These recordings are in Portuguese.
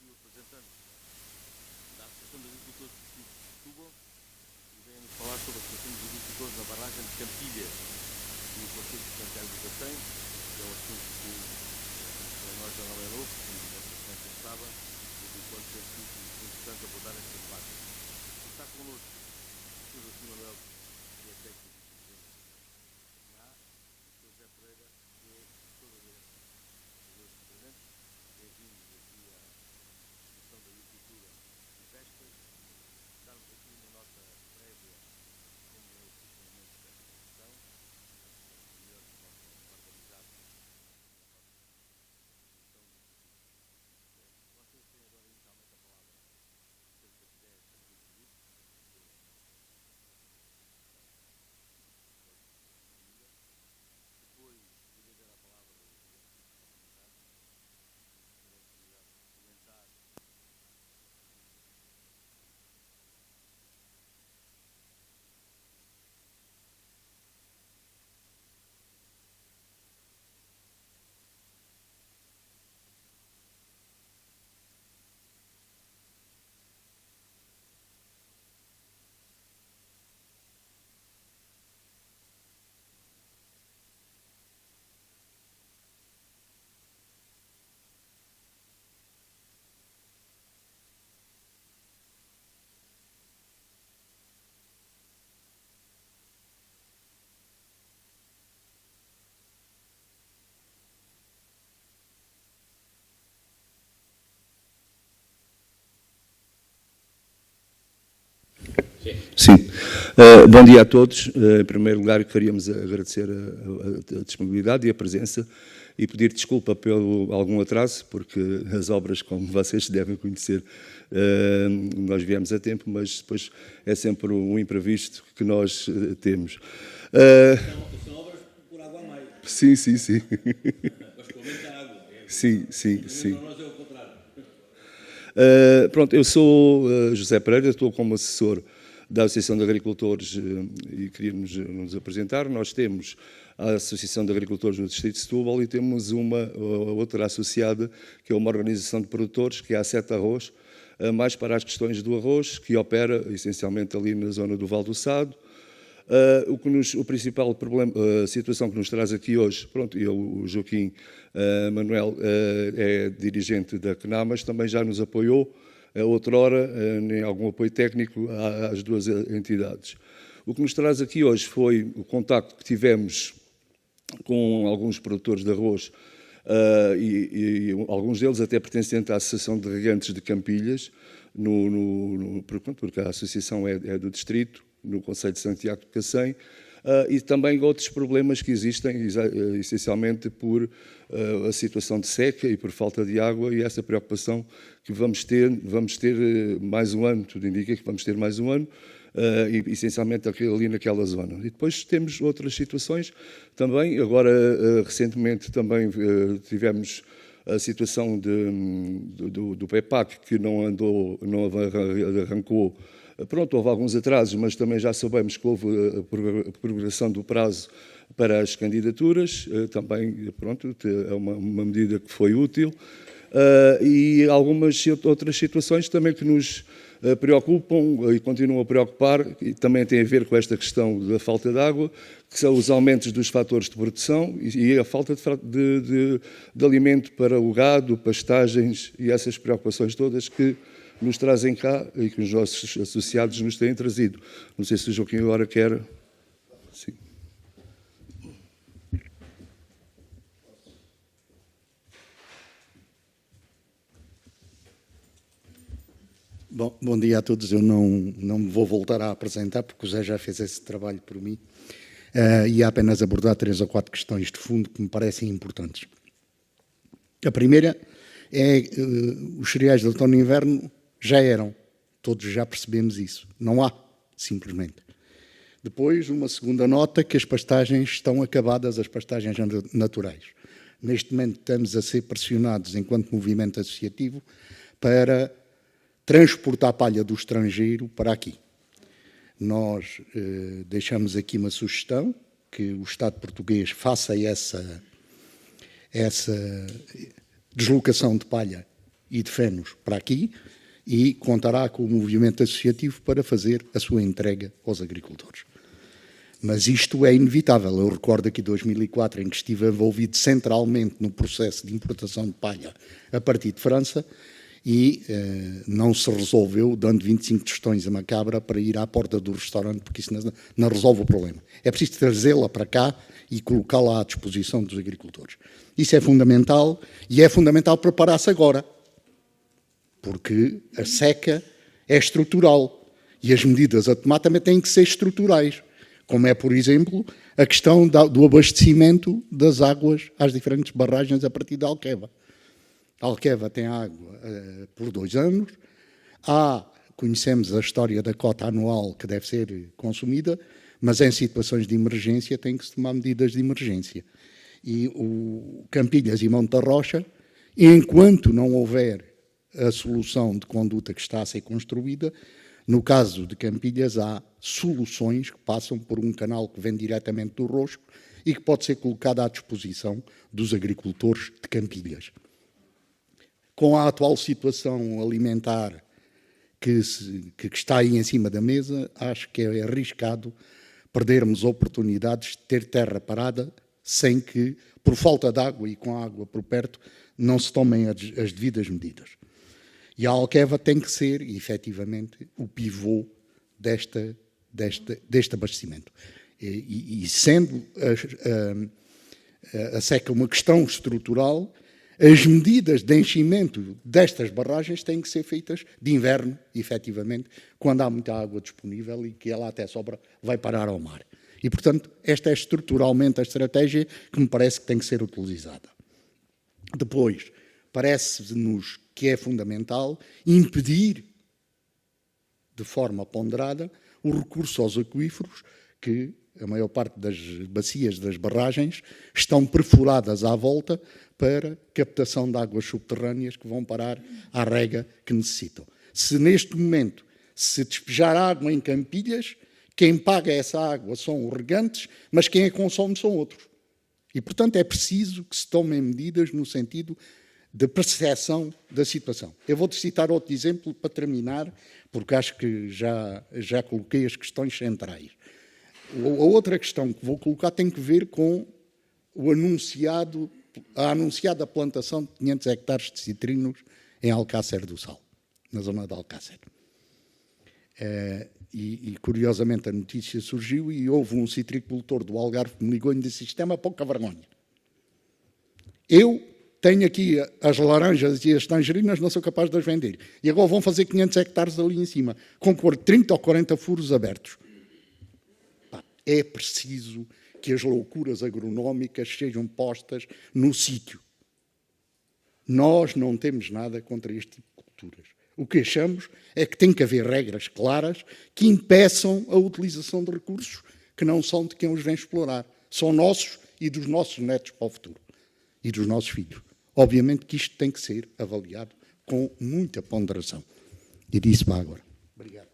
o representante da Associação de Agricultores do Distrito de Setúbal e vem-nos falar sobre a situação dos agricultores na barragem de Campilha e o Conselho de Santiago do Cacém, que é um assunto que para nós já não é novo, como Vossa Excelência sabe, e do qual é muito importante abordar esta parte. Está connosco o Sr. Joaquim Manuel, que é técnico e presidente na A, e o Sr. José Pereira, que é todo a direção. Os dois representantes, bem-vindos aqui à Comissão da Agricultura e Pesca, darmos aqui uma nota prévia como é o funcionamento desta comissão, os senhores que possam organizar a nossa comissão de agricultura. Vocês têm agora inicialmente a palavra cerca de 10 a 15 minutos, depois irei dar a palavra ao Presidente parlamentar, que terá a oportunidade de comentar. Sim. Bom dia a todos. Em primeiro lugar, queríamos agradecer a disponibilidade e a presença e pedir desculpa pelo algum atraso, porque as obras, como vocês devem conhecer, nós viemos a tempo, mas depois é sempre um imprevisto que nós temos. São obras por água a meio. Sim, sim, sim. Mas com muita água. Sim, sim, sim. Para nós é o contrário. Pronto, eu sou José Pereira, estou como assessor da Associação de Agricultores e queríamos nos apresentar. Nós temos a Associação de Agricultores no Distrito de Setúbal e temos uma outra associada, que é uma organização de produtores, que é a Sete Arroz, mais para as questões do arroz, que opera essencialmente ali na zona do Val do Sado. O principal problema, a situação que nos traz aqui hoje, pronto, o Joaquim Manuel é dirigente da CNA, mas também já nos apoiou outrora em algum apoio técnico às duas entidades. O que nos traz aqui hoje foi o contacto que tivemos com alguns produtores de arroz e alguns deles até pertencentes à Associação de Regantes de Campilhas, porque a associação é do distrito, no Conselho de Santiago do Cacém, e também outros problemas que existem, essencialmente por a situação de seca e por falta de água, e essa preocupação que vamos ter mais um ano, tudo indica que vamos ter mais um ano, e essencialmente ali naquela zona. E depois temos outras situações também, agora recentemente também tivemos a situação do PEPAC, que não arrancou. Pronto, houve alguns atrasos, mas também já sabemos que houve a prorrogação do prazo para as candidaturas, também, pronto, é uma medida que foi útil, e algumas outras situações também que nos preocupam e continuam a preocupar, e também tem a ver com esta questão da falta de água, que são os aumentos dos fatores de produção e a falta de alimento para o gado, pastagens e essas preocupações todas que nos trazem cá e que os nossos associados nos têm trazido. Não sei se o Joaquim agora quer... Sim. Bom dia a todos. Eu não vou voltar a apresentar, porque o Zé já fez esse trabalho por mim. E apenas abordar 3 ou 4 questões de fundo que me parecem importantes. A primeira é os cereais de outono e inverno já eram. Todos já percebemos isso. Não há, simplesmente. Depois, uma segunda nota, que as pastagens estão acabadas, as pastagens naturais. Neste momento estamos a ser pressionados, enquanto movimento associativo, para transportar a palha do estrangeiro para aqui. Nós deixamos aqui uma sugestão, que o Estado português faça essa deslocação de palha e de Fenos para aqui e contará com o movimento associativo para fazer a sua entrega aos agricultores. Mas isto é inevitável. Eu recordo aqui 2004, em que estive envolvido centralmente no processo de importação de palha a partir de França e não se resolveu dando 25 tostões a uma cabra para ir à porta do restaurante, porque isso não resolve o problema. É preciso trazê-la para cá e colocá-la à disposição dos agricultores. Isso é fundamental e é fundamental preparar-se agora, porque a seca é estrutural e as medidas a tomar também têm que ser estruturais, como é, por exemplo, a questão do abastecimento das águas às diferentes barragens a partir da Alqueva. A Alqueva tem água por 2 anos, conhecemos a história da cota anual que deve ser consumida, mas em situações de emergência tem que se tomar medidas de emergência. E o Campilhas e Monte da Rocha, enquanto não houver a solução de conduta que está a ser construída, no caso de Campilhas há soluções que passam por um canal que vem diretamente do Rosco e que pode ser colocado à disposição dos agricultores de Campilhas. Com a atual situação alimentar que está aí em cima da mesa, acho que é arriscado perdermos oportunidades de ter terra parada sem que, por falta de água e com a água por perto, não se tomem as devidas medidas. E a Alqueva tem que ser, efetivamente, o pivô deste abastecimento. E sendo a seca uma questão estrutural, as medidas de enchimento destas barragens têm que ser feitas de inverno, efetivamente, quando há muita água disponível e que ela até sobra, vai parar ao mar. E, portanto, esta é estruturalmente a estratégia que me parece que tem que ser utilizada. Depois, parece-nos que é fundamental impedir, de forma ponderada, o recurso aos aquíferos, que a maior parte das bacias das barragens estão perfuradas à volta para captação de águas subterrâneas que vão parar à rega que necessitam. Se neste momento se despejar água em Campilhas, quem paga essa água são os regantes, mas quem a consome são outros. E, portanto, é preciso que se tomem medidas no sentido de percepção da situação. Eu vou-te citar outro exemplo para terminar, porque acho que já coloquei as questões centrais. A outra questão que vou colocar tem que ver com a anunciada plantação de 500 hectares de citrinos em Alcácer do Sal, na zona de Alcácer. E curiosamente a notícia surgiu e houve um citricultor do Algarve que me ligou e disse: isto é uma pouca vergonha. Eu tenho aqui as laranjas e as tangerinas, não sou capaz de as vender. E agora vão fazer 500 hectares ali em cima, com 30 ou 40 furos abertos. É preciso que as loucuras agronómicas sejam postas no sítio. Nós não temos nada contra este tipo de culturas. O que achamos é que tem que haver regras claras que impeçam a utilização de recursos que não são de quem os vem explorar. São nossos e dos nossos netos para o futuro. E dos nossos filhos. Obviamente que isto tem que ser avaliado com muita ponderação. E disse-me agora. Obrigado.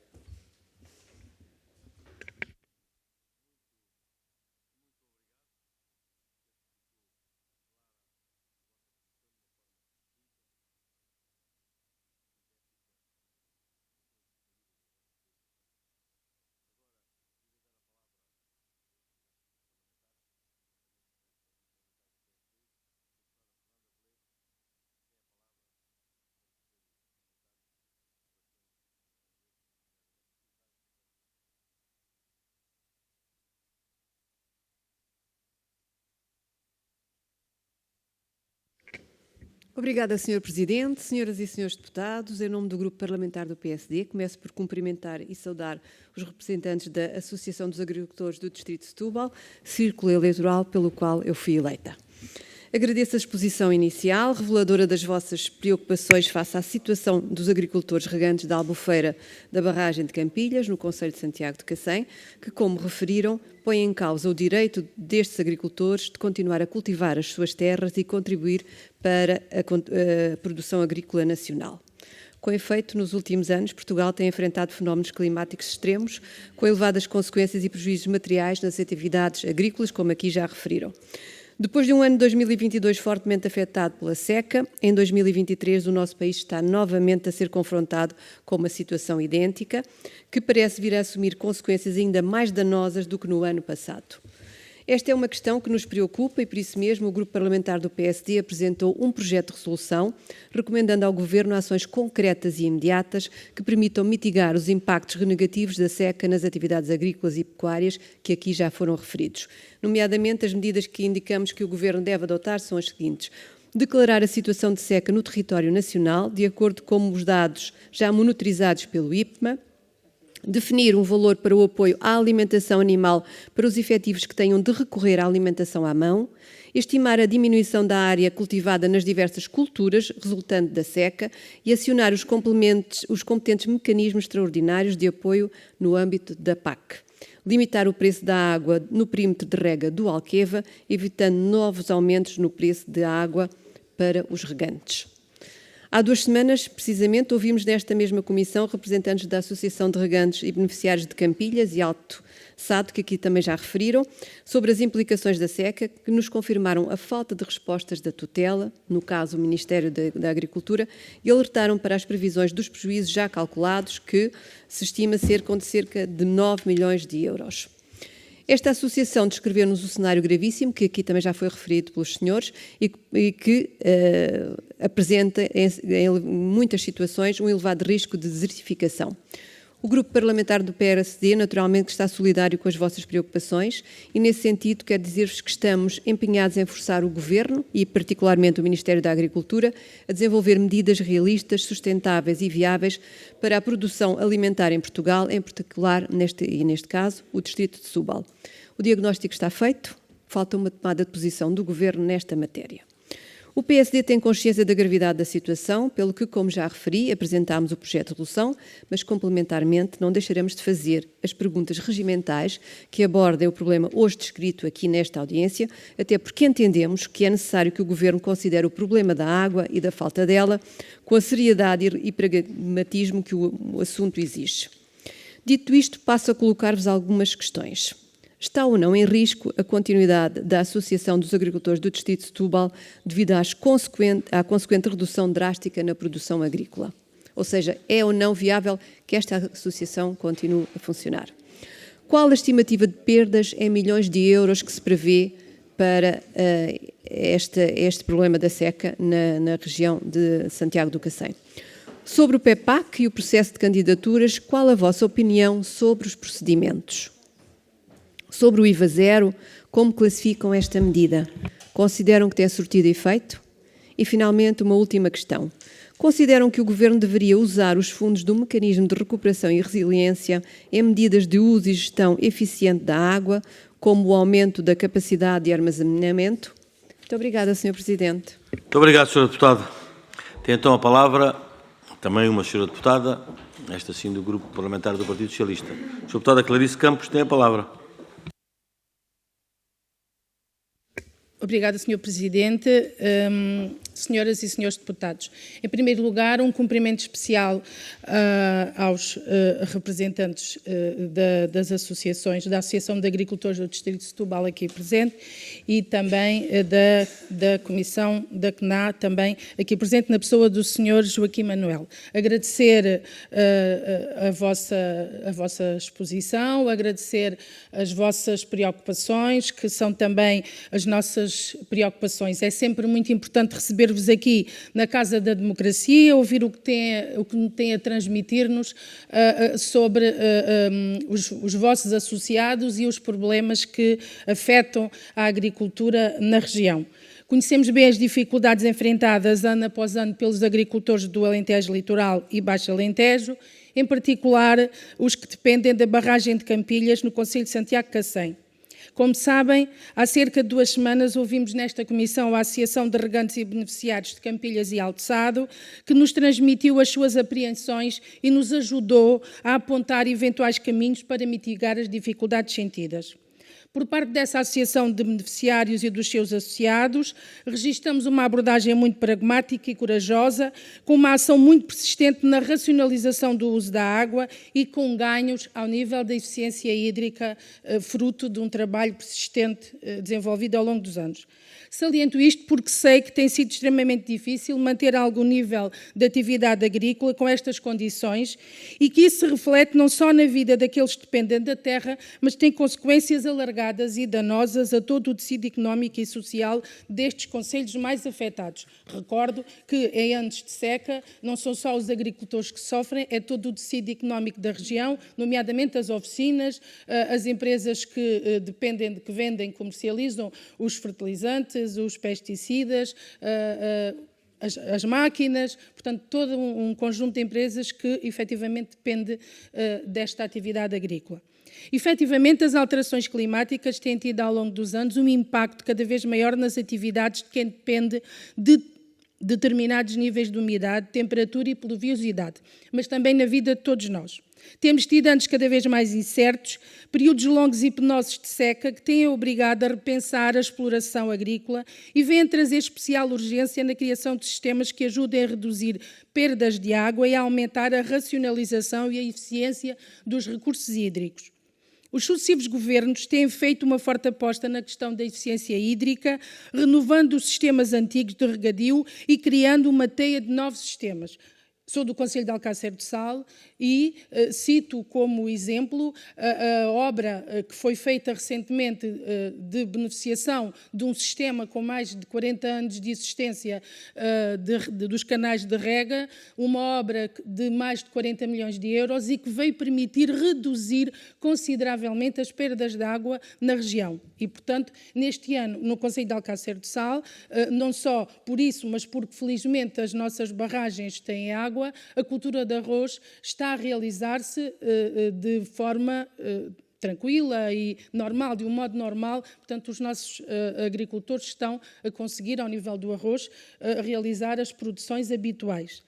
Obrigada, Sr. Presidente. Senhoras e senhores deputados, em nome do Grupo Parlamentar do PSD, começo por cumprimentar e saudar os representantes da Associação dos Agricultores do Distrito de Setúbal, círculo eleitoral pelo qual eu fui eleita. Agradeço a exposição inicial, reveladora das vossas preocupações face à situação dos agricultores regantes da Albufeira da barragem de Campilhas, no concelho de Santiago de Cacém, que, como referiram, põe em causa o direito destes agricultores de continuar a cultivar as suas terras e contribuir para a produção agrícola nacional. Com efeito, nos últimos anos, Portugal tem enfrentado fenómenos climáticos extremos, com elevadas consequências e prejuízos materiais nas atividades agrícolas, como aqui já referiram. Depois de um ano de 2022 fortemente afetado pela seca, em 2023 o nosso país está novamente a ser confrontado com uma situação idêntica, que parece vir a assumir consequências ainda mais danosas do que no ano passado. Esta é uma questão que nos preocupa e, por isso mesmo, o Grupo Parlamentar do PSD apresentou um projeto de resolução recomendando ao Governo ações concretas e imediatas que permitam mitigar os impactos negativos da seca nas atividades agrícolas e pecuárias que aqui já foram referidos. Nomeadamente, as medidas que indicamos que o Governo deve adotar são as seguintes: declarar a situação de seca no território nacional, de acordo com os dados já monitorizados pelo IPMA, definir um valor para o apoio à alimentação animal para os efetivos que tenham de recorrer à alimentação à mão, estimar a diminuição da área cultivada nas diversas culturas resultante da seca e acionar os competentes mecanismos extraordinários de apoio no âmbito da PAC. Limitar o preço da água no perímetro de rega do Alqueva, evitando novos aumentos no preço da água para os regantes. Há 2 semanas, precisamente, ouvimos nesta mesma comissão representantes da Associação de Regantes e Beneficiários de Campilhas e Alto Sado, que aqui também já referiram, sobre as implicações da seca, que nos confirmaram a falta de respostas da tutela, no caso o Ministério da Agricultura, e alertaram para as previsões dos prejuízos já calculados, que se estima cerca de 9 milhões de euros. Esta associação descreveu-nos o cenário gravíssimo, que aqui também já foi referido pelos senhores, e que apresenta, em muitas situações, um elevado risco de desertificação. O Grupo Parlamentar do PSD, naturalmente, está solidário com as vossas preocupações e, nesse sentido, quero dizer-vos que estamos empenhados em forçar o Governo e, particularmente, o Ministério da Agricultura a desenvolver medidas realistas, sustentáveis e viáveis para a produção alimentar em Portugal, em particular, neste caso, o Distrito de Setúbal. O diagnóstico está feito, falta uma tomada de posição do Governo nesta matéria. O PSD tem consciência da gravidade da situação, pelo que, como já referi, apresentámos o projeto de resolução, mas, complementarmente, não deixaremos de fazer as perguntas regimentais que abordem o problema hoje descrito aqui nesta audiência, até porque entendemos que é necessário que o Governo considere o problema da água e da falta dela com a seriedade e pragmatismo que o assunto exige. Dito isto, passo a colocar-vos algumas questões. Está ou não em risco a continuidade da Associação dos Agricultores do Distrito de Setúbal devido à consequente redução drástica na produção agrícola? Ou seja, é ou não viável que esta associação continue a funcionar? Qual a estimativa de perdas em milhões de euros que se prevê para este problema da seca na região de Santiago do Cacém? Sobre o PEPAC e o processo de candidaturas, qual a vossa opinião sobre os procedimentos? Sobre o IVA zero, como classificam esta medida? Consideram que tem surtido efeito? E, finalmente, uma última questão. Consideram que o Governo deveria usar os fundos do Mecanismo de Recuperação e Resiliência em medidas de uso e gestão eficiente da água, como o aumento da capacidade de armazenamento? Muito obrigada, Sr. Presidente. Muito obrigado, Sra. Deputada. Tem então a palavra também uma Sra. Deputada, esta sim do Grupo Parlamentar do Partido Socialista. Sra. Deputada Clarice Campos tem a palavra. Obrigada, Sr. Presidente. Senhoras e senhores deputados, em primeiro lugar, um cumprimento especial aos representantes das associações, da Associação de Agricultores do Distrito de Setúbal aqui presente e também da Comissão da CNA, também aqui presente na pessoa do Sr. Joaquim Manuel. Agradecer a vossa exposição, agradecer as vossas preocupações, que são também as nossas preocupações. É sempre muito importante receber-vos aqui na Casa da Democracia, ouvir o que tem a transmitir-nos sobre os vossos associados e os problemas que afetam a agricultura na região. Conhecemos bem as dificuldades enfrentadas ano após ano pelos agricultores do Alentejo Litoral e Baixo Alentejo, em particular os que dependem da barragem de Campilhas no concelho de Santiago de Cacém. Como sabem, há cerca de 2 semanas ouvimos nesta Comissão a Associação de Regantes e Beneficiários de Campilhas e Alto Sado, que nos transmitiu as suas apreensões e nos ajudou a apontar eventuais caminhos para mitigar as dificuldades sentidas. Por parte dessa associação de beneficiários e dos seus associados, registramos uma abordagem muito pragmática e corajosa, com uma ação muito persistente na racionalização do uso da água e com ganhos ao nível da eficiência hídrica, fruto de um trabalho persistente desenvolvido ao longo dos anos. Saliento isto porque sei que tem sido extremamente difícil manter algum nível de atividade agrícola com estas condições e que isso se reflete não só na vida daqueles que dependem da terra, mas tem consequências alargadas e danosas a todo o tecido económico e social destes concelhos mais afetados. Recordo que em anos de seca não são só os agricultores que sofrem, é todo o tecido económico da região, nomeadamente as oficinas, as empresas que dependem, que vendem, comercializam os fertilizantes, os pesticidas, as máquinas, portanto, todo um conjunto de empresas que efetivamente depende desta atividade agrícola. Efetivamente, as alterações climáticas têm tido ao longo dos anos um impacto cada vez maior nas atividades de quem depende de determinados níveis de umidade, temperatura e pluviosidade, mas também na vida de todos nós. Temos tido anos cada vez mais incertos, períodos longos e penosos de seca que têm obrigado a repensar a exploração agrícola e vêm trazer especial urgência na criação de sistemas que ajudem a reduzir perdas de água e a aumentar a racionalização e a eficiência dos recursos hídricos. Os sucessivos governos têm feito uma forte aposta na questão da eficiência hídrica, renovando os sistemas antigos de regadio e criando uma teia de novos sistemas. Sou do Concelho de Alcácer do Sal e cito como exemplo a obra que foi feita recentemente de beneficiação de um sistema com mais de 40 anos de existência dos canais de rega, uma obra de mais de 40 milhões de euros e que veio permitir reduzir consideravelmente as perdas de água na região. E, portanto, neste ano, no Concelho de Alcácer do Sal, não só por isso, mas porque felizmente as nossas barragens têm água, a cultura de arroz está a realizar-se de forma tranquila e normal, de um modo normal. Portanto, os nossos agricultores estão a conseguir, ao nível do arroz, realizar as produções habituais.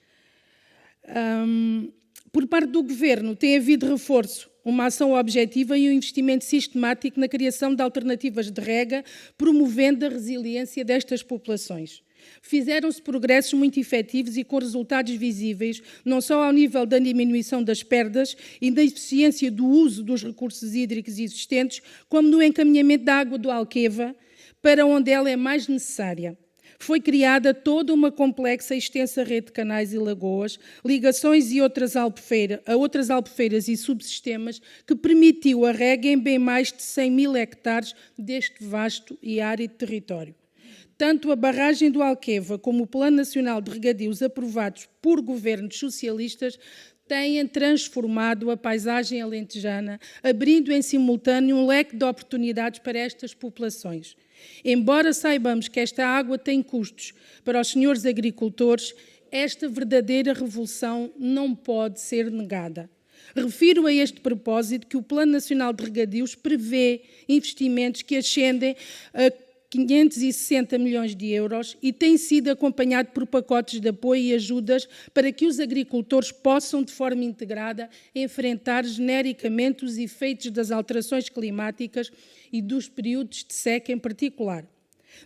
Por parte do Governo, tem havido reforço, uma ação objetiva e um investimento sistemático na criação de alternativas de rega, promovendo a resiliência destas populações. Fizeram-se progressos muito efetivos e com resultados visíveis, não só ao nível da diminuição das perdas e da eficiência do uso dos recursos hídricos existentes, como no encaminhamento da água do Alqueva para onde ela é mais necessária. Foi criada toda uma complexa e extensa rede de canais e lagoas, ligações e outras albufeiras e subsistemas que permitiu a rega em bem mais de 100 mil hectares deste vasto e árido território. Tanto a barragem do Alqueva como o Plano Nacional de Regadios aprovados por governos socialistas têm transformado a paisagem alentejana, abrindo em simultâneo um leque de oportunidades para estas populações. Embora saibamos que esta água tem custos para os senhores agricultores, esta verdadeira revolução não pode ser negada. Refiro a este propósito que o Plano Nacional de Regadios prevê investimentos que ascendem a 560 milhões de euros e tem sido acompanhado por pacotes de apoio e ajudas para que os agricultores possam, de forma integrada, enfrentar genericamente os efeitos das alterações climáticas e dos períodos de seca em particular.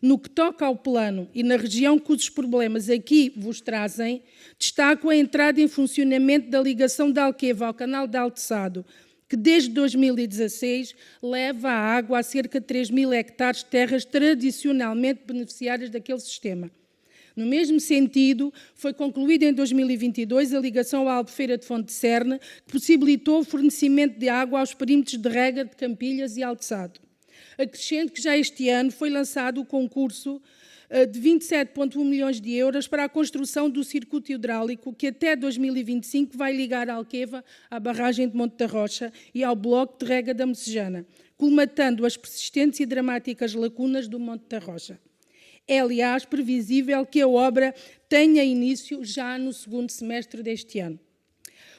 No que toca ao plano e na região cujos problemas aqui vos trazem, destaco a entrada em funcionamento da ligação de Alqueva ao canal de Alteçado, que desde 2016 leva a água a cerca de 3 mil hectares de terras tradicionalmente beneficiárias daquele sistema. No mesmo sentido, foi concluída em 2022 a ligação à Albufeira de Fonte de Cerne, que possibilitou o fornecimento de água aos perímetros de rega de Campilhas e Alteçado. Acrescento que já este ano foi lançado o concurso de 27,1 milhões de euros para a construção do circuito hidráulico que até 2025 vai ligar a Alqueva à barragem de Monte da Rocha e ao bloco de rega da Mocejana, colmatando as persistentes e dramáticas lacunas do Monte da Rocha. É, aliás, previsível que a obra tenha início já no segundo semestre deste ano.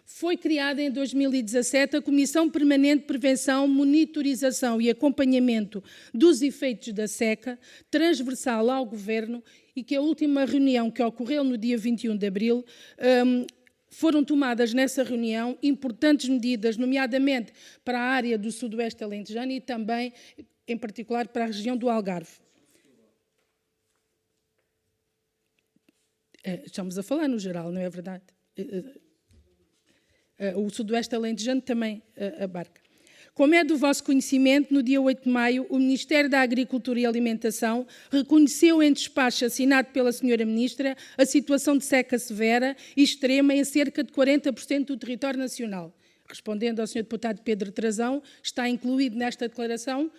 Foi criada em 2017 a Comissão Permanente de Prevenção, Monitorização e Acompanhamento dos Efeitos da Seca, transversal ao Governo, e que a última reunião que ocorreu no dia 21 de abril, foram tomadas nessa reunião importantes medidas, nomeadamente para a área do Sudoeste alentejano e também em particular para a região do Algarve. Estamos a falar no geral, não é verdade? O Sudoeste Alentejano também abarca. Como é do vosso conhecimento, no dia 8 de maio, o Ministério da Agricultura e Alimentação reconheceu em despacho assinado pela Sra. Ministra a situação de seca severa e extrema em cerca de 40% do território nacional. Respondendo ao Sr. Deputado Pedro Trazão, está incluído nesta declaração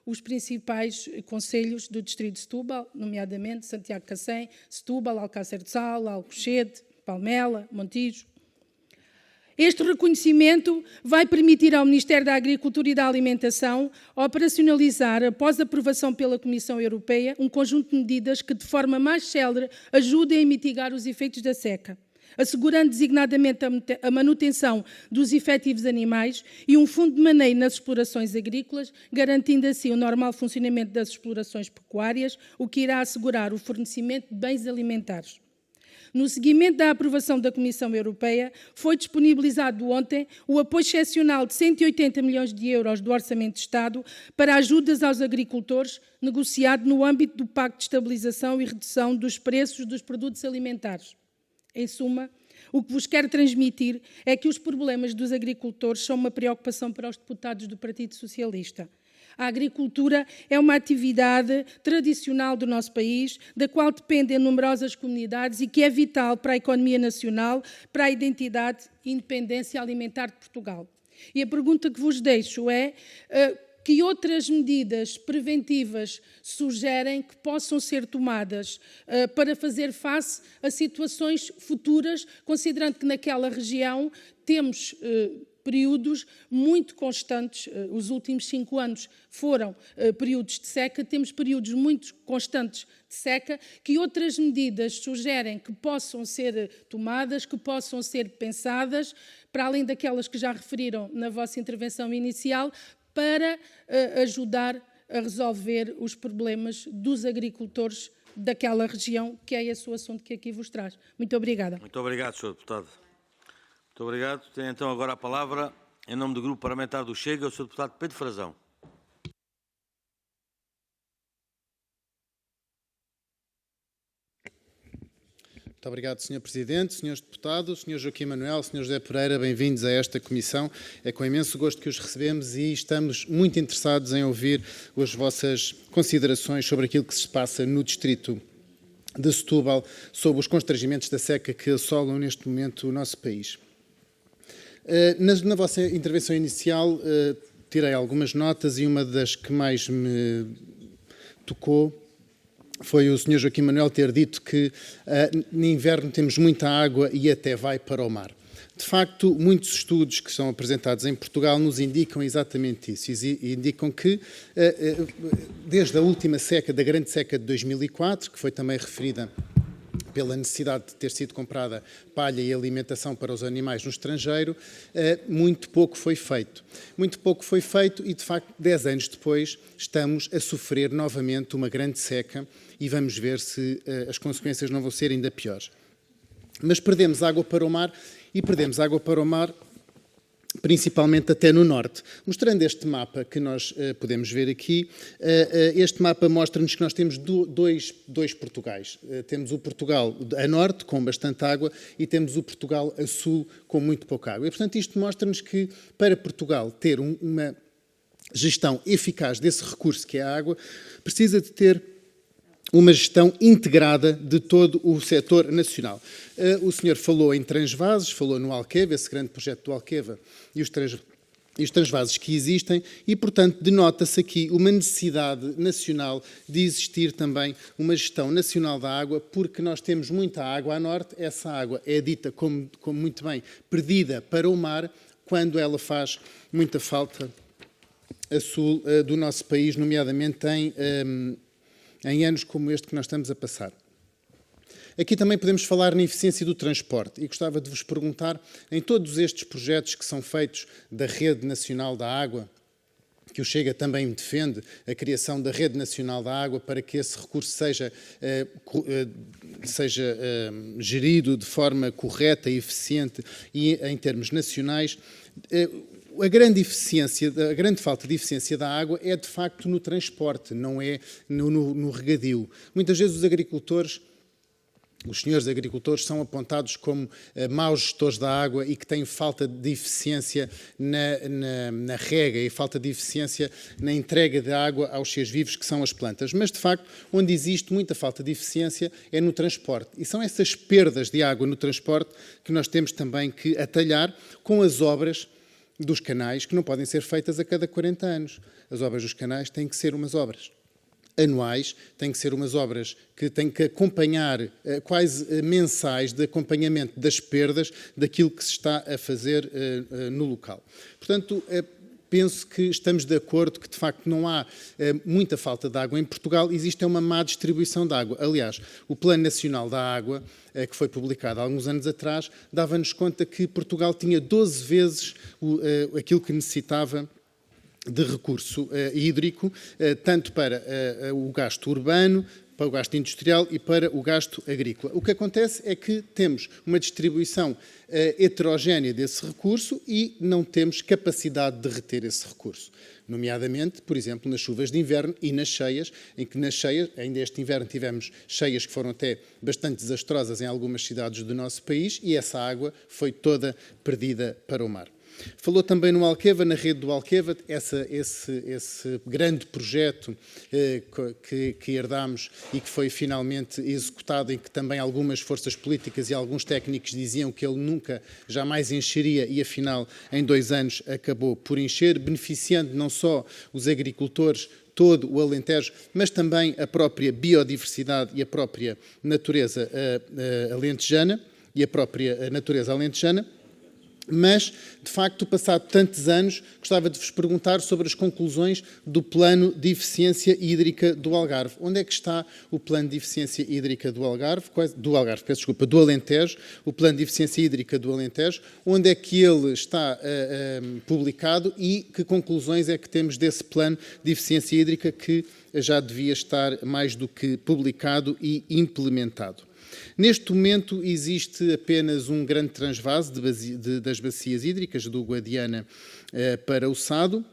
os principais concelhos do distrito de Setúbal, nomeadamente Santiago Cacém, Setúbal, Alcácer de Sal, Alcochete, Palmela, Montijo. Este reconhecimento vai permitir ao Ministério da Agricultura e da Alimentação operacionalizar, após aprovação pela Comissão Europeia, um conjunto de medidas que, de forma mais célere, ajudem a mitigar os efeitos da seca, assegurando designadamente a manutenção dos efetivos animais e um fundo de maneio nas explorações agrícolas, garantindo assim o normal funcionamento das explorações pecuárias, o que irá assegurar o fornecimento de bens alimentares. No seguimento da aprovação da Comissão Europeia, foi disponibilizado ontem o apoio excepcional de 180 milhões de euros do Orçamento de Estado para ajudas aos agricultores, negociado no âmbito do Pacto de Estabilização e Redução dos Preços dos Produtos Alimentares. Em suma, o que vos quero transmitir é que os problemas dos agricultores são uma preocupação para os deputados do Partido Socialista. A agricultura é uma atividade tradicional do nosso país, da qual dependem numerosas comunidades e que é vital para a economia nacional, para a identidade e independência alimentar de Portugal. E a pergunta que vos deixo é: que outras medidas preventivas sugerem que possam ser tomadas para fazer face a situações futuras, considerando que naquela região temos períodos muito constantes, os últimos 5 anos foram períodos de seca, temos períodos muito constantes de seca, que outras medidas sugerem que possam ser tomadas, que possam ser pensadas, para além daquelas que já referiram na vossa intervenção inicial, para ajudar a resolver os problemas dos agricultores daquela região, que é esse o assunto que aqui vos traz. Muito obrigada. Muito obrigado, Sr. Deputado. Muito obrigado. Tem então agora a palavra, em nome do Grupo Parlamentar do Chega, o Sr. Deputado Pedro Frazão. Muito obrigado, Sr. Presidente, Srs. Deputados, Sr. Joaquim Manuel, Sr. José Pereira, bem-vindos a esta comissão. É com imenso gosto que os recebemos e estamos muito interessados em ouvir as vossas considerações sobre aquilo que se passa no distrito de Setúbal, sobre os constrangimentos da seca que assolam neste momento o nosso país. Na vossa intervenção inicial, tirei algumas notas e uma das que mais me tocou foi o Sr. Joaquim Manuel ter dito que no inverno temos muita água e até vai para o mar. De facto, muitos estudos que são apresentados em Portugal nos indicam exatamente isso. E indicam que, desde a última seca, da grande seca de 2004, que foi também referida pela necessidade de ter sido comprada palha e alimentação para os animais no estrangeiro, muito pouco foi feito. Muito pouco foi feito e, de facto, 10 anos depois, estamos a sofrer novamente uma grande seca e vamos ver se as consequências não vão ser ainda piores. Mas perdemos água para o mar e perdemos água para o mar principalmente até no norte. Mostrando este mapa que nós podemos ver aqui, este mapa mostra-nos que nós temos dois Portugais. Temos o Portugal a norte, com bastante água, e temos o Portugal a sul, com muito pouca água. E, portanto, isto mostra-nos que, para Portugal ter uma gestão eficaz desse recurso que é a água, precisa de ter uma gestão integrada de todo o setor nacional. O senhor falou em transvases, falou no Alqueva, esse grande projeto do Alqueva, e os transvases que existem, e, portanto, denota-se aqui uma necessidade nacional de existir também uma gestão nacional da água, porque nós temos muita água a norte, essa água é dita, como muito bem, perdida para o mar, quando ela faz muita falta a sul do nosso país, nomeadamente em anos como este que nós estamos a passar. Aqui também podemos falar na eficiência do transporte e gostava de vos perguntar, em todos estes projetos que são feitos da Rede Nacional da Água, que o Chega também defende, a criação da Rede Nacional da Água para que esse recurso seja gerido de forma correta e eficiente e em termos nacionais, A grande falta de eficiência da água é, de facto, no transporte, não é no regadio. Muitas vezes os senhores agricultores são apontados como maus gestores da água e que têm falta de eficiência na rega e falta de eficiência na entrega de água aos seres vivos, que são as plantas. Mas, de facto, onde existe muita falta de eficiência é no transporte. E são essas perdas de água no transporte que nós temos também que atalhar com as obras dos canais, que não podem ser feitas a cada 40 anos. As obras dos canais têm que ser umas obras anuais, têm que ser umas obras que têm que acompanhar, quase mensais, de acompanhamento das perdas daquilo que se está a fazer no local. Portanto, penso que estamos de acordo que, de facto, não há muita falta de água em Portugal, existe uma má distribuição de água. Aliás, o Plano Nacional da Água, que foi publicado há alguns anos atrás, dava-nos conta que Portugal tinha 12 vezes aquilo que necessitava de recurso hídrico, tanto para o gasto urbano, para o gasto industrial e para o gasto agrícola. O que acontece é que temos uma distribuição heterogénea desse recurso e não temos capacidade de reter esse recurso. Nomeadamente, por exemplo, nas chuvas de inverno e nas cheias, em que nas cheias, ainda este inverno tivemos cheias que foram até bastante desastrosas em algumas cidades do nosso país e essa água foi toda perdida para o mar. Falou também no Alqueva, na rede do Alqueva, esse grande projeto que herdámos e que foi finalmente executado, em que também algumas forças políticas e alguns técnicos diziam que ele nunca, jamais encheria e afinal em 2 anos acabou por encher, beneficiando não só os agricultores, todo o Alentejo, mas também a própria biodiversidade e a própria natureza alentejana Mas, de facto, passado tantos anos, gostava de vos perguntar sobre as conclusões do Plano de Eficiência Hídrica do Algarve. Onde é que está o Plano de Eficiência Hídrica do Alentejo, o Plano de Eficiência Hídrica do Alentejo, onde é que ele está publicado e que conclusões é que temos desse Plano de Eficiência Hídrica que já devia estar mais do que publicado e implementado. Neste momento existe apenas um grande transvase das bacias hídricas do Guadiana para o Sado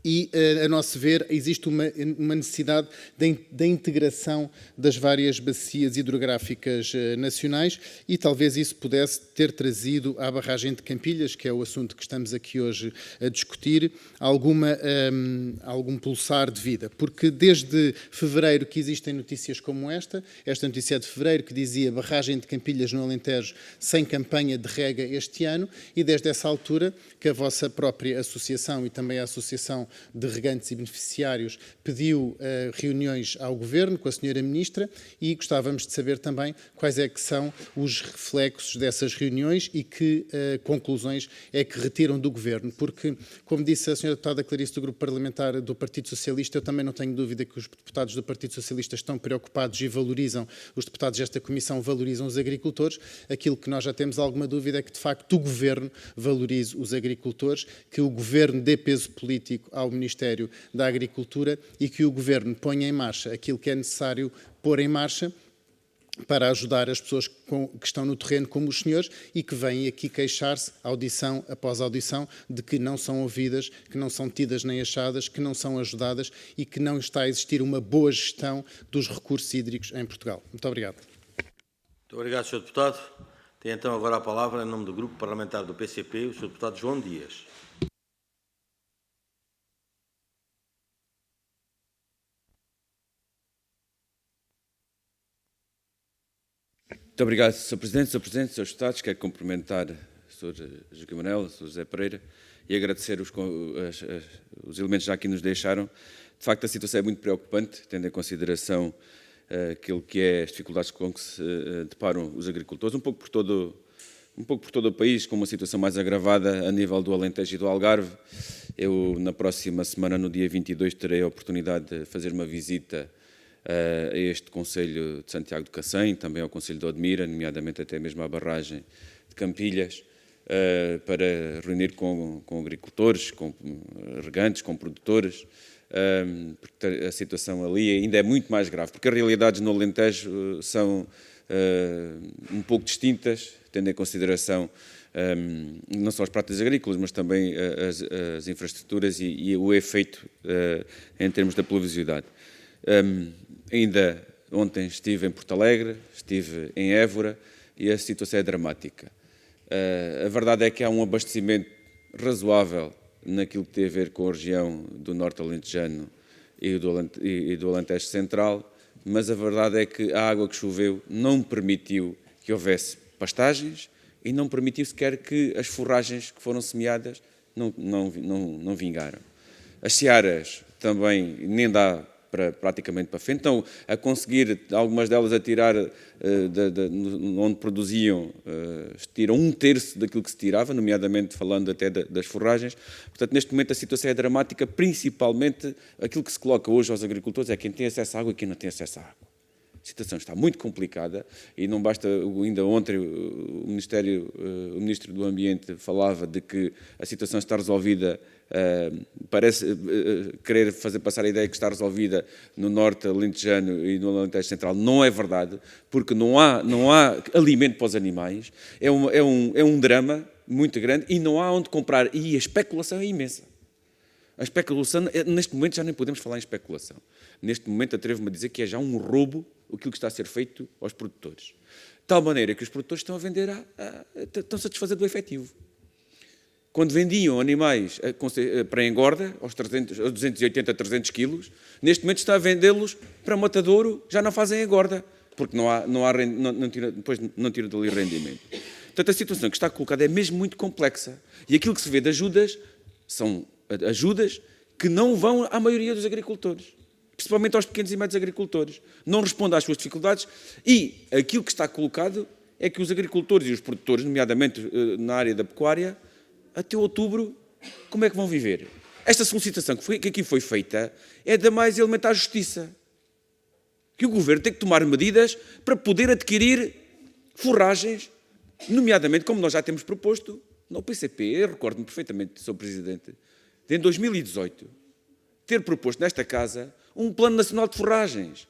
e, a nosso ver, existe uma necessidade da integração das várias bacias hidrográficas nacionais e talvez isso pudesse ter trazido à barragem de Campilhas, que é o assunto que estamos aqui hoje a discutir, algum pulsar de vida. Porque desde fevereiro que existem notícias como esta notícia é de fevereiro que dizia barragem de Campilhas no Alentejo sem campanha de rega este ano e desde essa altura que a vossa própria associação e também a Associação de Regantes e Beneficiários pediu reuniões ao Governo com a Sra. Ministra e gostávamos de saber também quais é que são os reflexos dessas reuniões e que conclusões é que retiram do Governo, porque, como disse a Sra. Deputada Clarice do Grupo Parlamentar do Partido Socialista, eu também não tenho dúvida que os deputados do Partido Socialista estão preocupados e valorizam, os deputados desta Comissão valorizam os agricultores. Aquilo que nós já temos alguma dúvida é que, de facto, o Governo valorize os agricultores, que o Governo dê peso político ao Ministério da Agricultura e que o Governo ponha em marcha aquilo que é necessário pôr em marcha para ajudar as pessoas que estão no terreno, como os senhores, e que vêm aqui queixar-se, audição após audição, de que não são ouvidas, que não são tidas nem achadas, que não são ajudadas e que não está a existir uma boa gestão dos recursos hídricos em Portugal. Muito obrigado. Muito obrigado, Sr. Deputado. Tem então agora a palavra, em nome do Grupo Parlamentar do PCP, o Sr. Deputado João Dias. Muito obrigado, Sr. Presidente, Srs. Deputados. Quero cumprimentar o Sr. Joaquim Manuel, o Sr. José Pereira e agradecer os elementos já aqui nos deixaram. De facto, a situação é muito preocupante, tendo em consideração aquilo que é as dificuldades com que se deparam os agricultores, um pouco por todo o país, com uma situação mais agravada a nível do Alentejo e do Algarve. Eu, na próxima semana, no dia 22, terei a oportunidade de fazer uma visita a este Concelho de Santiago de Cacém, também ao Concelho de Odmira, nomeadamente até mesmo à barragem de Campilhas, para reunir com agricultores, com regantes, com produtores, porque a situação ali ainda é muito mais grave, porque as realidades no Alentejo são um pouco distintas, tendo em consideração não só as práticas agrícolas, mas também as infraestruturas e o efeito em termos da pluviosidade. Ainda ontem estive em Porto Alegre, estive em Évora e a situação é dramática. A verdade é que há um abastecimento razoável naquilo que tem a ver com a região do Norte Alentejano e do Alentejo Central, mas a verdade é que a água que choveu não permitiu que houvesse pastagens e não permitiu sequer que as forragens que foram semeadas não vingaram. As searas também nem dá praticamente para frente, então a conseguir algumas delas a tirar onde produziam, tiram 1/3 daquilo que se tirava, nomeadamente falando até das forragens. Portanto, neste momento a situação é dramática, principalmente aquilo que se coloca hoje aos agricultores é quem tem acesso à água e quem não tem acesso à água. A situação está muito complicada e não basta, ainda ontem o Ministro do Ambiente falava de que a situação está resolvida, parece querer fazer passar a ideia que está resolvida no Norte Alentejano e no Alentejo Central. Não é verdade, porque não há alimento para os animais, é um drama muito grande e não há onde comprar e a especulação é imensa. A especulação, neste momento já nem podemos falar em especulação. Neste momento atrevo-me a dizer que é já um roubo aquilo que está a ser feito aos produtores. De tal maneira que os produtores estão a vender, estão-se a desfazer do efetivo. Quando vendiam animais para engorda, aos 280, 300 quilos, neste momento está a vendê-los para matadouro, já não fazem engorda, porque depois não tiram dali rendimento. Portanto, a situação que está colocada é mesmo muito complexa. E aquilo que se vê de ajudas são ajudas que não vão à maioria dos agricultores, principalmente aos pequenos e médios agricultores. Não respondem às suas dificuldades e aquilo que está colocado é que os agricultores e os produtores, nomeadamente na área da pecuária, até outubro, como é que vão viver? Esta solicitação que aqui foi feita é da mais elementar justiça. Que o Governo tem que tomar medidas para poder adquirir forragens, nomeadamente, como nós já temos proposto, no PCP. Eu recordo-me perfeitamente, Sr. Presidente, de em 2018, ter proposto nesta Casa um Plano Nacional de Forragens,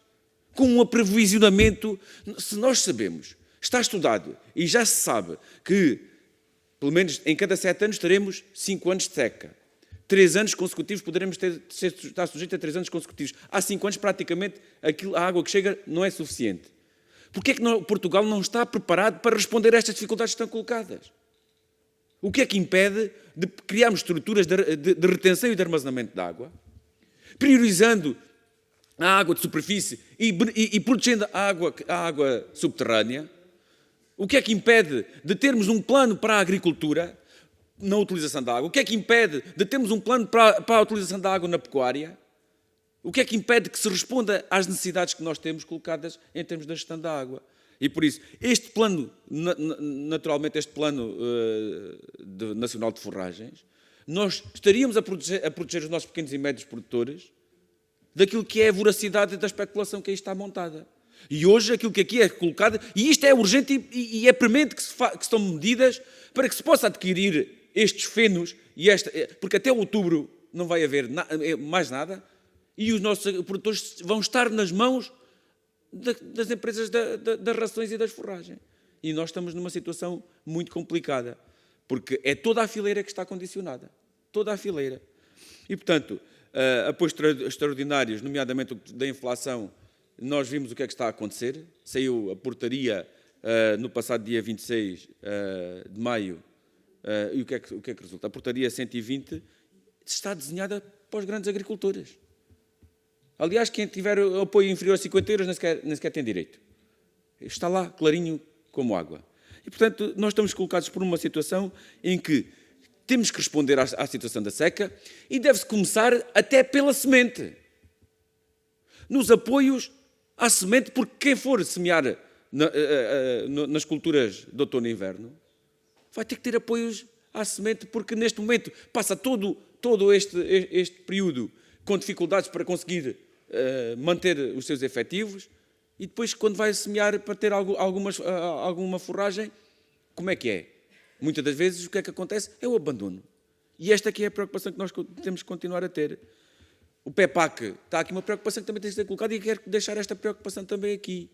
com um aprovisionamento, se nós sabemos, está estudado e já se sabe que, pelo menos em cada 7 anos, teremos 5 anos de seca. 3 anos consecutivos poderemos estar sujeitos a 3 anos consecutivos. Há 5 anos, praticamente, a água que chega não é suficiente. Porquê é que Portugal não está preparado para responder a estas dificuldades que estão colocadas? O que é que impede de criarmos estruturas de retenção e de armazenamento de água, priorizando a água de superfície e protegendo a água subterrânea? O que é que impede de termos um plano para a agricultura na utilização da água? O que é que impede de termos um plano para a utilização da água na pecuária? O que é que impede que se responda às necessidades que nós temos colocadas em termos da gestão da água? E por isso, este plano, naturalmente este plano nacional de forragens, nós estaríamos a proteger os nossos pequenos e médios produtores daquilo que é a voracidade da especulação que aí está montada. E hoje aquilo que aqui é colocado, e isto é urgente e é premente que se estão medidas para que se possa adquirir estes fenos, porque até outubro não vai haver mais nada, e os nossos produtores vão estar nas mãos das empresas das rações e das forragens. E nós estamos numa situação muito complicada, porque é toda a fileira que está condicionada. Toda a fileira. E, portanto, apoios extraordinários, nomeadamente da inflação, nós vimos o que é que está a acontecer. Saiu a portaria no passado dia 26 de maio. E o que é que resulta? A portaria 120 está desenhada para os grandes agricultores. Aliás, quem tiver apoio inferior a 50 euros nem sequer tem direito. Está lá, clarinho como água. E, portanto, nós estamos colocados por uma situação em que temos que responder à situação da seca e deve-se começar até pela semente. Nos apoios à semente, porque quem for semear nas culturas de outono e inverno vai ter que ter apoios à semente, porque neste momento passa todo este período com dificuldades para conseguir manter os seus efetivos e depois, quando vai semear para ter alguma forragem, como é que é? Muitas das vezes o que é que acontece? É o abandono. E esta aqui é a preocupação que nós temos que continuar a ter. O PEPAC está aqui uma preocupação que também tem de ser colocada e quero deixar esta preocupação também aqui.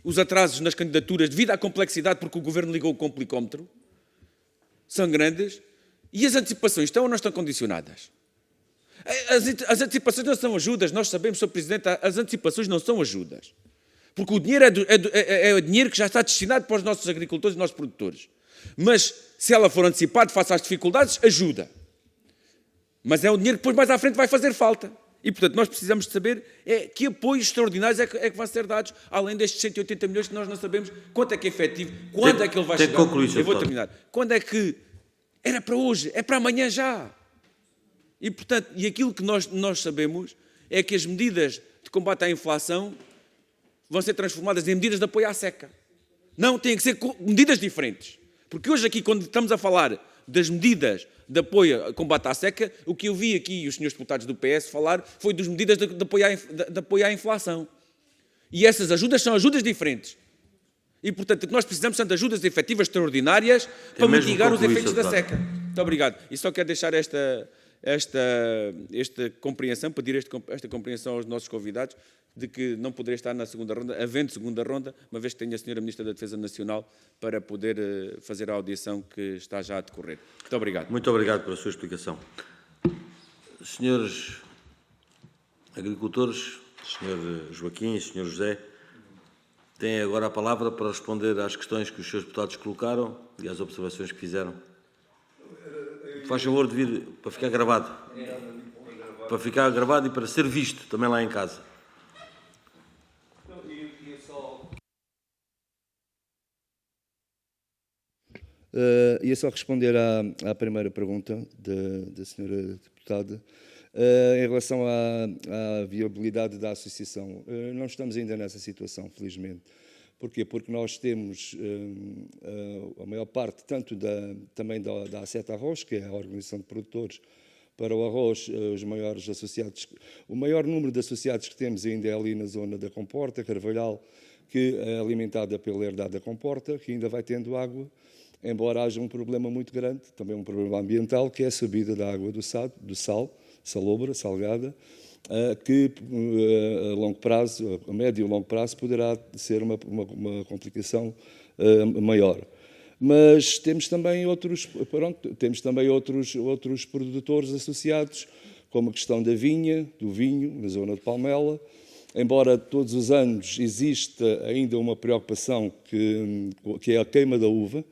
os atrasos nas candidaturas devido à complexidade, porque o Governo ligou o complicómetro, são grandes, e as antecipações estão ou não estão condicionadas? As antecipações não são ajudas, nós sabemos, Sr. Presidente, as antecipações não são ajudas. Porque o dinheiro é dinheiro que já está destinado para os nossos agricultores e nossos produtores. Mas, se ela for antecipada, face às dificuldades, ajuda. Mas é um dinheiro que depois mais à frente vai fazer falta. E, portanto, nós precisamos de saber que apoios extraordinários é que vão ser dados, além destes 180 milhões que nós não sabemos quanto é que é efetivo, quando é que ele vai chegar. Eu vou terminar. Quando é que... Era para hoje, é para amanhã já. E, portanto, aquilo que nós sabemos é que as medidas de combate à inflação vão ser transformadas em medidas de apoio à seca. Não, têm que ser medidas diferentes. Porque hoje aqui, quando estamos a falar das medidas de apoio ao combate à seca, o que eu vi aqui os senhores deputados do PS falar foi das medidas de apoio à inflação. E essas ajudas são ajudas diferentes. E, portanto, o que nós precisamos são de ajudas efetivas extraordinárias para mitigar os efeitos da seca. Muito obrigado. E só quero deixar esta compreensão, pedir esta compreensão aos nossos convidados, de que não poderei estar na segunda ronda, havendo segunda ronda, uma vez que tenho a Sra. Ministra da Defesa Nacional para poder fazer a audição que está já a decorrer. Muito obrigado. Muito obrigado pela sua explicação. Senhores agricultores, Sr. Joaquim e Sr. José, têm agora a palavra para responder às questões que os seus deputados colocaram e às observações que fizeram. Faz favor de vir para ficar gravado. Para ficar gravado e para ser visto também lá em casa. Ia só responder à primeira pergunta da senhora deputada. Em relação à viabilidade da associação, não estamos ainda nessa situação, felizmente. Porquê? Porque nós temos a maior parte, tanto também da ACET Arroz, que é a Organização de Produtores para o Arroz, os maiores associados, o maior número de associados que temos ainda é ali na zona da Comporta, Carvalhal, que é alimentada pela Herdade da Comporta, que ainda vai tendo água, embora haja um problema muito grande, também um problema ambiental, que é a subida da água do sal, salobra, salgada, que a longo prazo, a médio e longo prazo, poderá ser uma complicação maior. Mas temos também outros produtores associados, como a questão da vinha, do vinho, na zona de Palmela. Embora todos os anos exista ainda uma preocupação que é a queima da uva,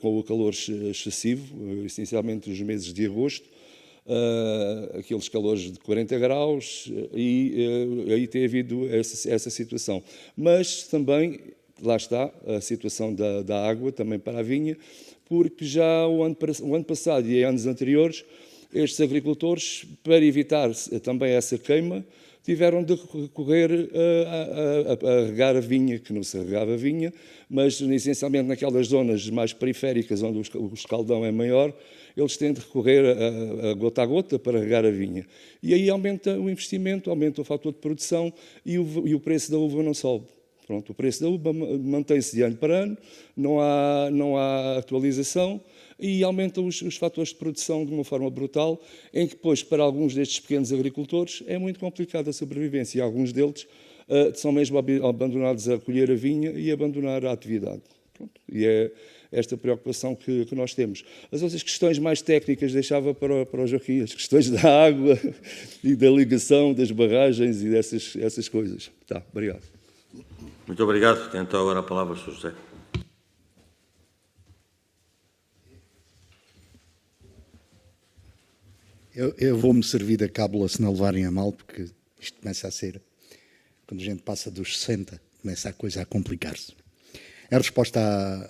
com o calor excessivo, essencialmente nos meses de agosto, aqueles calores de 40 graus, e aí tem havido essa situação. Mas também, lá está, a situação da água, também para a vinha, porque já o ano passado e em anos anteriores, estes agricultores, para evitar também essa queima, tiveram de recorrer a regar a vinha, que não se regava a vinha, mas essencialmente naquelas zonas mais periféricas, onde o escaldão é maior, eles têm de recorrer a gota para regar a vinha. E aí aumenta o investimento, aumenta o fator de produção e o preço da uva não sobe. Pronto, o preço da uva mantém-se de ano para ano, não há atualização e aumenta os fatores de produção de uma forma brutal, em que depois, para alguns destes pequenos agricultores, é muito complicada a sobrevivência e alguns deles são mesmo abandonados a colher a vinha e abandonar a atividade. Pronto, e é esta preocupação que nós temos. As outras questões mais técnicas deixava para o Joaquim, as questões da água e da ligação das barragens e essas coisas. Tá, obrigado. Muito obrigado. Tem então agora a palavra o Sr. José. Eu vou-me servir da cábula se não levarem a mal, porque isto começa a ser, quando a gente passa dos 60, começa a coisa a complicar-se. Em resposta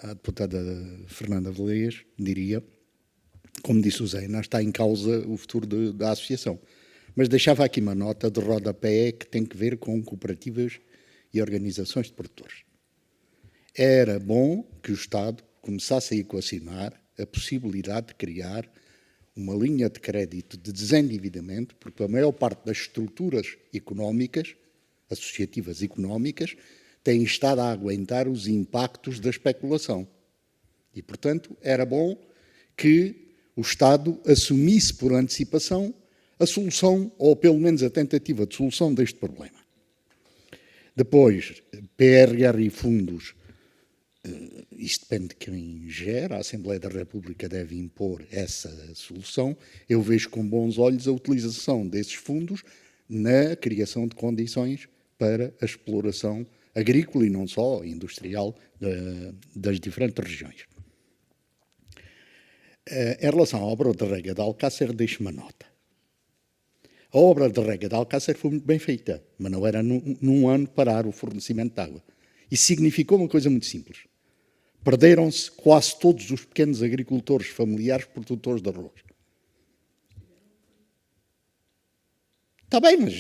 à deputada Fernanda Valeias, diria, como disse o Zé, não está em causa o futuro da associação. Mas deixava aqui uma nota de rodapé que tem que ver com cooperativas e organizações de produtores. Era bom que o Estado começasse a equacionar a possibilidade de criar uma linha de crédito de desendividamento, porque a maior parte das estruturas económicas, associativas económicas, tem estado a aguentar os impactos da especulação. E, portanto, era bom que o Estado assumisse por antecipação a solução, ou pelo menos a tentativa de solução deste problema. Depois, PRR e fundos, isto depende de quem gera, a Assembleia da República deve impor essa solução. Eu vejo com bons olhos a utilização desses fundos na criação de condições para a exploração agrícola e não só industrial das diferentes regiões. Em relação à obra de rega de Alcácer, deixo uma nota. A obra de rega de Alcácer foi muito bem feita, mas não era num ano parar o fornecimento de água. Isso significou uma coisa muito simples. Perderam-se quase todos os pequenos agricultores familiares produtores de arroz. Está bem, mas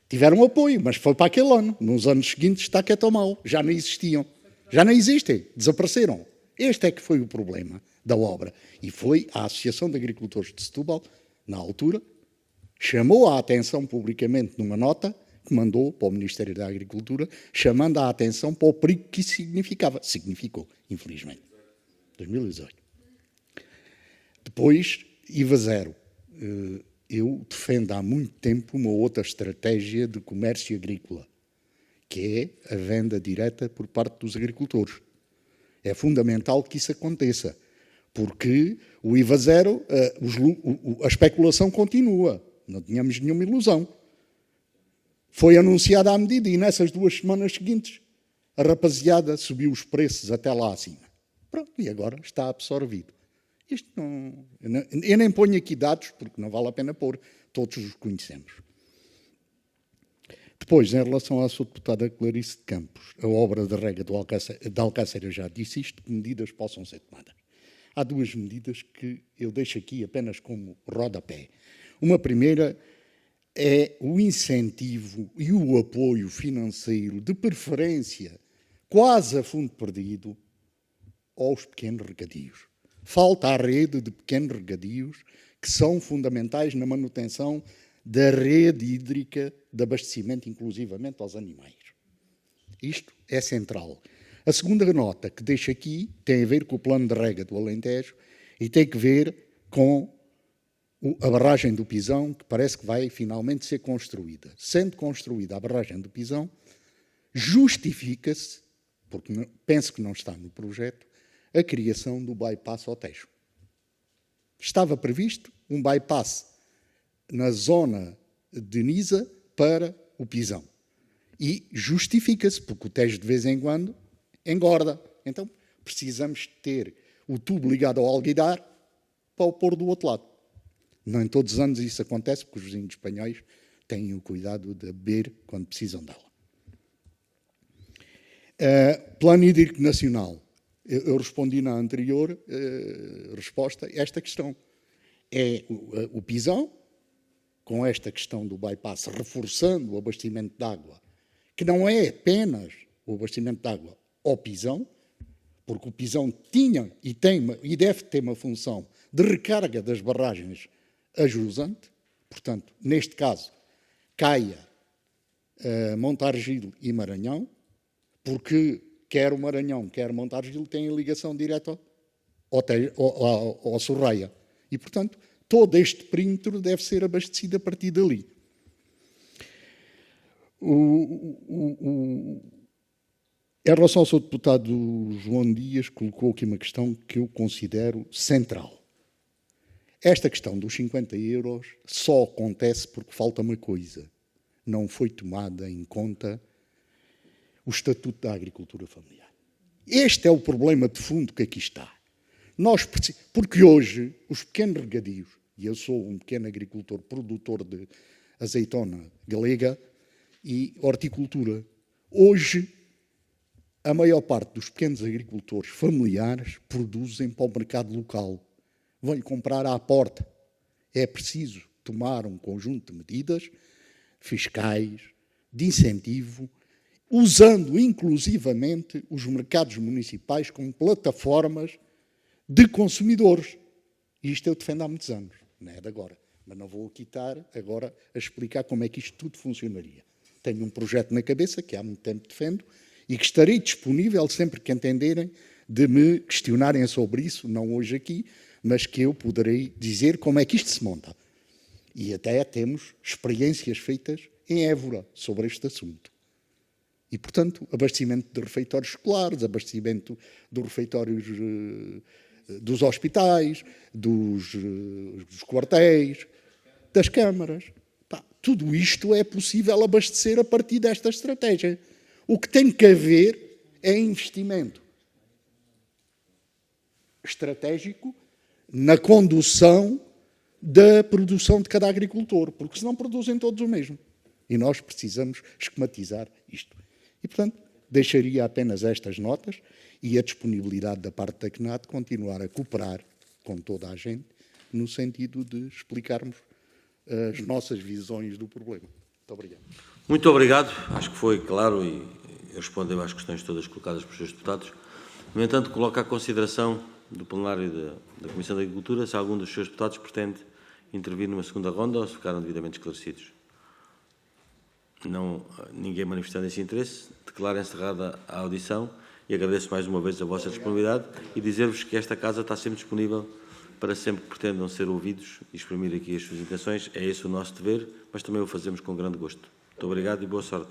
tiveram apoio, mas foi para aquele ano. Nos anos seguintes está que é tão mau. Já não existiam. Já não existem. Desapareceram. Este é que foi o problema da obra. E foi a Associação de Agricultores de Setúbal, na altura, chamou a atenção publicamente numa nota que mandou para o Ministério da Agricultura, chamando a atenção para o perigo que isso significava. Significou, infelizmente. 2018. Depois, IVA zero. Eu defendo há muito tempo uma outra estratégia de comércio agrícola, que é a venda direta por parte dos agricultores. É fundamental que isso aconteça, porque o IVA zero, a especulação continua. Não tínhamos nenhuma ilusão. Foi anunciada a medida e nessas 2 semanas seguintes a rapaziada subiu os preços até lá acima. Pronto, e agora está absorvido. Isto não... Eu nem ponho aqui dados, porque não vale a pena pôr, todos os conhecemos. Depois, em relação à sua deputada Clarice de Campos, a obra de rega de Alcácer, eu já disse isto, que medidas possam ser tomadas. Há 2 medidas que eu deixo aqui apenas como rodapé. Uma primeira é o incentivo e o apoio financeiro, de preferência, quase a fundo perdido, aos pequenos regadios. Falta a rede de pequenos regadios que são fundamentais na manutenção da rede hídrica de abastecimento, inclusivamente aos animais. Isto é central. A segunda nota que deixo aqui tem a ver com o plano de rega do Alentejo e tem que ver com a barragem do Pisão, que parece que vai finalmente ser construída. Sendo construída a barragem do Pisão, justifica-se, porque penso que não está no projeto, a criação do bypass ao Tejo. Estava previsto um bypass na zona de Nisa para o Pisão. E justifica-se, porque o Tejo de vez em quando engorda. Então precisamos ter o tubo ligado ao alguidar para o pôr do outro lado. Não em todos os anos isso acontece, porque os vizinhos espanhóis têm o cuidado de beber quando precisam dela. Plano Hídrico Nacional. Eu respondi na anterior resposta a esta questão. É o Pisão, com esta questão do bypass, reforçando o abastecimento de água, que não é apenas o abastecimento de água ao Pisão, porque o Pisão tinha e tem e deve ter uma função de recarga das barragens a jusante, portanto, neste caso, Caia, Montargil e Maranhão, porque quer o Maranhão, quer Montargil têm ligação direta ao Sorraia. E, portanto, todo este perímetro deve ser abastecido a partir dali. Em relação ao seu deputado João Dias, colocou aqui uma questão que eu considero central. Esta questão dos 50 euros só acontece porque falta uma coisa. Não foi tomada em conta o Estatuto da Agricultura Familiar. Este é o problema de fundo que aqui está. Porque hoje os pequenos regadios, e eu sou um pequeno agricultor, produtor de azeitona galega e horticultura, hoje a maior parte dos pequenos agricultores familiares produzem para o mercado local. Vão-lhe comprar à porta. É preciso tomar um conjunto de medidas fiscais, de incentivo, usando inclusivamente os mercados municipais como plataformas de consumidores. E isto eu defendo há muitos anos, não é de agora. Mas não vou aqui estar agora a explicar como é que isto tudo funcionaria. Tenho um projeto na cabeça que há muito tempo defendo e que estarei disponível sempre que entenderem de me questionarem sobre isso, não hoje aqui, mas que eu poderei dizer como é que isto se monta. E até temos experiências feitas em Évora sobre este assunto. E, portanto, abastecimento de refeitórios escolares, abastecimento dos refeitórios dos hospitais, dos quartéis, das câmaras. Pá, tudo isto é possível abastecer a partir desta estratégia. O que tem que haver é investimento estratégico na condução da produção de cada agricultor, porque senão produzem todos o mesmo. E nós precisamos esquematizar isto. E, portanto, deixaria apenas estas notas e a disponibilidade da parte da CNAT continuar a cooperar com toda a gente no sentido de explicarmos as nossas visões do problema. Muito obrigado. Muito obrigado. Acho que foi claro e respondeu às questões todas colocadas pelos seus deputados. No entanto, coloco à consideração do plenário da Comissão de Agricultura se algum dos seus deputados pretende intervir numa segunda ronda ou se ficaram devidamente esclarecidos. Não, ninguém manifestando esse interesse, declaro encerrada a audição e agradeço mais uma vez a vossa disponibilidade e dizer-vos que esta Casa está sempre disponível para sempre que pretendam ser ouvidos e exprimir aqui as suas intenções. É esse o nosso dever, mas também o fazemos com grande gosto. Muito obrigado e boa sorte.